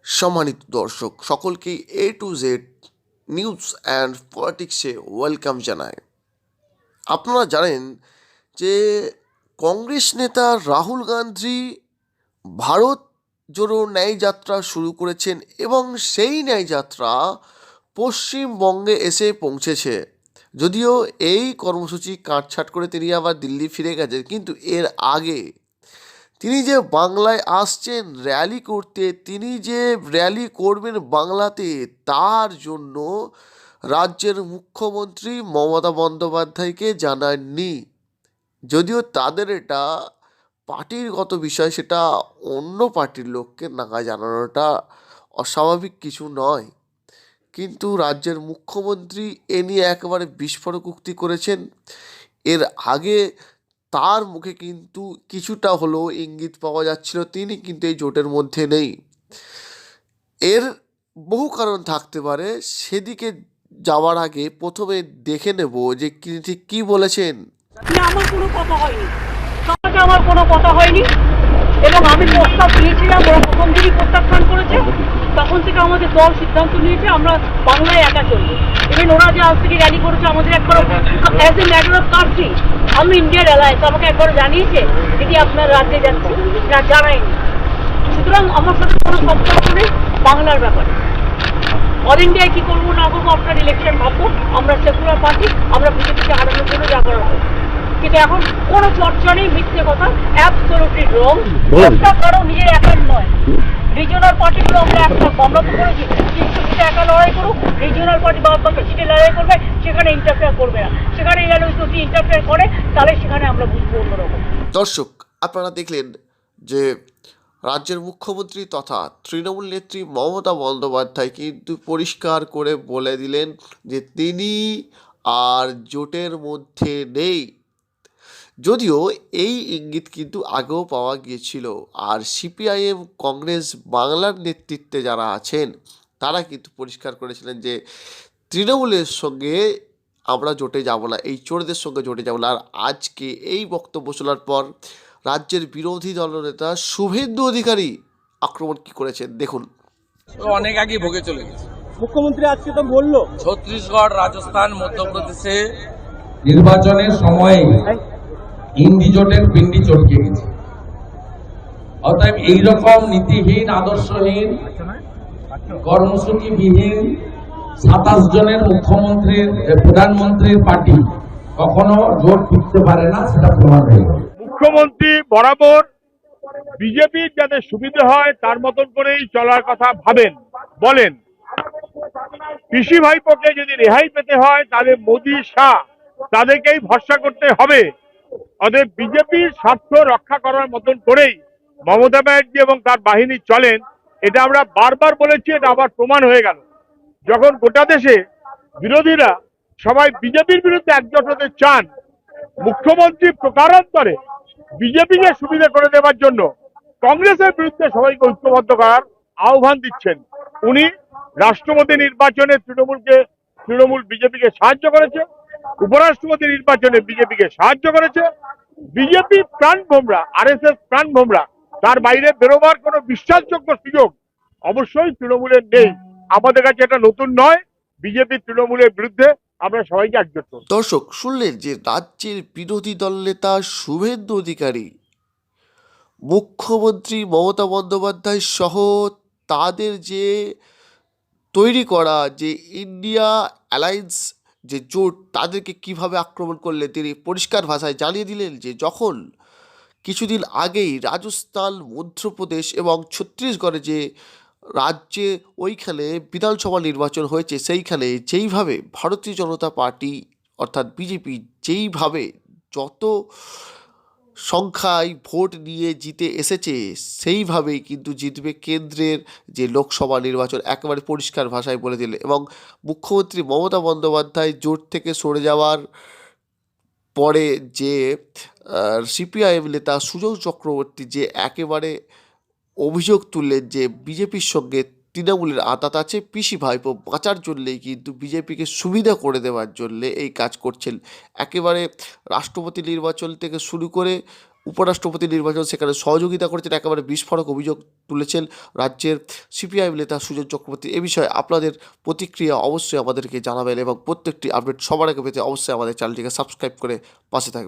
সম্মানিত দর্শক সকলকে A to Z news and পলিটিক্সে ওয়েলকাম জানায়। আপনারা জানেন যে কংগ্রেস নেতা রাহুল গান্ধী ভারত জোড়ো ন্যায় যাত্রা শুরু করেছেন এবং সেই ন্যায় যাত্রা পশ্চিমবঙ্গে এসে পৌঁছেছে। যদিও এই কর্মসূচি কাটছাট করে তিনি আবার দিল্লি ফিরে গেছেন, কিন্তু এর আগে তিনি যে বাংলায় আসছেন র্যালি করতে, তিনি যে র্যালি করবেন বাংলাতে, তার জন্য রাজ্যের মুখ্যমন্ত্রী মমতা বন্দ্যোপাধ্যায়কে জানাননি। যদিও তাদের এটা পার্টিগত বিষয়, সেটা অন্য পার্টির লোককে নাকা জানানোটা অস্বাভাবিক কিছু নয়, কিন্তু রাজ্যের মুখ্যমন্ত্রী এ নিয়ে একেবারে বিস্ফোরক উক্তি করেছেন। এর আগে তার মুখে কিন্তু কিছুটা হলেও ইঙ্গিত পাওয়া যাচ্ছিল তিনি কিন্তু এই জোটের মধ্যে নেই। এর বহু কারণ থাকতে পারে, সেদিকে যাওয়ার আগে প্রথমে দেখে নেব যে তিনি ঠিক কী বলেছেন। আমার কোনো কথা হয়নি, সমাজে আমার কোনো কথা হয়নি এবং আমি প্রস্তাব দিয়েছিলাম, ওরা প্রথম দিনই প্রত্যাখ্যান করেছে। তখন থেকে আমাদের দল সিদ্ধান্ত নিয়েছে আমরা বাংলায় একা চলবো। ইভেন ওরা যে আজ থেকে র্যালি করেছে, আমাদের একবার অ্যাজ এ ম্যাটার অফ কার্সি আমি ইন্ডিয়ার অ্যালায়েন্স আমাকে একবার জানিয়েছে দিদি আপনার রাজ্যে যাচ্ছে, না জানায়নি। সুতরাং আমার সাথে কোনো সম্পর্ক নেই বাংলার ব্যাপারে। অল ইন্ডিয়ায় কী করবো না করবো আপনার ইলেকশন ভাববো, আমরা সেকুলার পার্টি, আমরা বিজেপিকে হারানোর জন্য যা করার হবে। কিন্তু এখন কোনো চর্চা নেই, মিথ্যে কথা, অ্যাবসলিউটলি রং। একটা কারো নিজের একার নয়, রিজিওনাল পার্টিগুলো আমরা একটা আমরা তো করেছি 300 সিটে একা লড়াই করুক, রিজিওনাল পার্টি বা সিটে লড়াই করবে, সেখানে ইন্টারফেয়ার করবে না। সেখানে এরা যদি ইন্টারফেয়ার করে তাহলে সেখানে আমরা বুঝবো অন্যরকম। দর্শক, আপনারা দেখলেন যে রাজ্যের মুখ্যমন্ত্রী তথা তৃণমূল নেত্রী মমতা বন্দ্যোপাধ্যায় কিন্তু পরিষ্কার করে বলে দিলেন যে তিনি আর জোটের মধ্যে নেই। যদিও এই ইঙ্গিত কিন্তু আগেও পাওয়া গিয়েছিল, আর সিপিআইএম কংগ্রেস বাংলার নেতৃত্বে যারা আছেন তারা কিন্তু পরিষ্কার করেছিলেন যে তৃণমূলের সঙ্গে আমরা জোটে যাব না, এই চোরদের সঙ্গে জোটে যাব না। আর আজকে এই বক্তব্য শোনার পর রাজ্যের বিরোধী দলনেতা শুভেন্দু অধিকারী আক্রমণ কি করেছেন দেখুন। অনেক আগে ভোগে চলে গেছে। মুখ্যমন্ত্রী আজকে তো বললো ছত্তিশগড়, রাজস্থান, মধ্যপ্রদেশে নির্বাচনের সময়ে ইন্ডি জোটের পিন্ডি চটকে গেছে। অতএব এইরকম নীতিহীন, আদর্শহীন, কর্মসূচিবিহীন 27 জনের মুখ্যমন্ত্রীর প্রধানমন্ত্রীর পার্টি কখনো জোট টিকতে পারে না, সেটা প্রমাণ হয়ে গেল। মুখ্যমন্ত্রী বরাবর বিজেপির যাতে সুবিধা হয় তার মতন করেই চলার কথা ভাবেন, বলেন। পিসি ভাইপোকে যদি রেহাই পেতে হয় তাহলে মোদী, শাহ তাদেরকেই ভরসা করতে হবে। অতএব বিজেপির স্বার্থ রক্ষা করার মতন করেই মমতা ব্যানার্জি এবং তার বাহিনী চলেন। এটা আমরা বারবার বলেছি, এটা আবার প্রমাণ হয়ে গেল যখন গোটা দেশে বিরোধীরা সবাই বিজেপির বিরুদ্ধে একজোট হতে চান। মুখ্যমন্ত্রী প্রকারান্তরে বিজেপিকে সুবিধা করে দেওয়ার জন্য কংগ্রেসের বিরুদ্ধে সবাইকে ঐক্যবদ্ধ করার আহ্বান দিচ্ছেন। উনি রাষ্ট্রপতি নির্বাচনে তৃণমূল বিজেপিকে সাহায্য করেছে, উপরাষ্ট্রপতি নির্বাচনে বিজেপিকে সাহায্য করেছে। বিজেপি প্রাণ ভোমরা, আরএসএস প্রাণ ভোমরা, তার বাইরে বেরোবার কোনো বিশ্বাসযোগ্য সুযোগ অবশ্যই তৃণমূলের নেই। আমাদের কাছে এটা নতুন নয়। বিজেপি তৃণমূলের বিরুদ্ধে আমরা সবাইকে একজোট করব। দর্শক, শুনলেন যে রাজ্যের বিরোধী দলনেতা শুভেন্দু অধিকারী মুখ্যমন্ত্রী মমতা বন্দ্যোপাধ্যায় সহ তাদের যে তৈরি করা যে ইন্ডিয়া অ্যালায়েন্স যে জোট, তাদেরকে কিভাবে আক্রমণ করলে তিনি পরিষ্কার ভাষায় জানিয়ে দিলেন যে যখন কিছুদিন আগেই রাজস্থান, মধ্যপ্রদেশ এবং ছত্তিশগড়ে যে রাজ্যে ওইখানে বিধানসভা নির্বাচন হয়েছে, সেইখানে যেইভাবে ভারতীয় জনতা পার্টি অর্থাৎ বিজেপি যেইভাবে যত সংখ্যায় ভোট নিয়ে জিতে এসেছে, সেইভাবেই কিন্তু জিতবে কেন্দ্রের যে লোকসভা নির্বাচন, একেবারে পরিষ্কার ভাষায় বলে দিলে। এবং মুখ্যমন্ত্রী মমতা বন্দ্যোপাধ্যায় জোট থেকে সরে যাওয়ার পরে যে সিপিআইএম নেতা সুজন চক্রবর্তী যে একেবারে অভিযোগ তুললেন যে বিজেপির সঙ্গে তৃণমূলের আঁতাত আছে, পিসি ভাইপো বাঁচার জন্যেই কিন্তু বিজেপিকে সুবিধা করে দেওয়ার জন্যে এই কাজ করছেন। একেবারে রাষ্ট্রপতি নির্বাচন থেকে শুরু করে উপরাষ্ট্রপতি নির্বাচন সেখানে সহযোগিতা করেছেন, একেবারে বিস্ফোরক অভিযোগ তুলেছেন রাজ্যের সিপিআইএম নেতা সুজন চক্রবর্তী। এ বিষয়ে আপনাদের প্রতিক্রিয়া অবশ্যই আমাদেরকে জানাবেন এবং প্রত্যেকটি আপডেট সবার আগে পেতে অবশ্যই আমাদের চ্যানেলটিকে সাবস্ক্রাইব করে পাশে থাকবেন।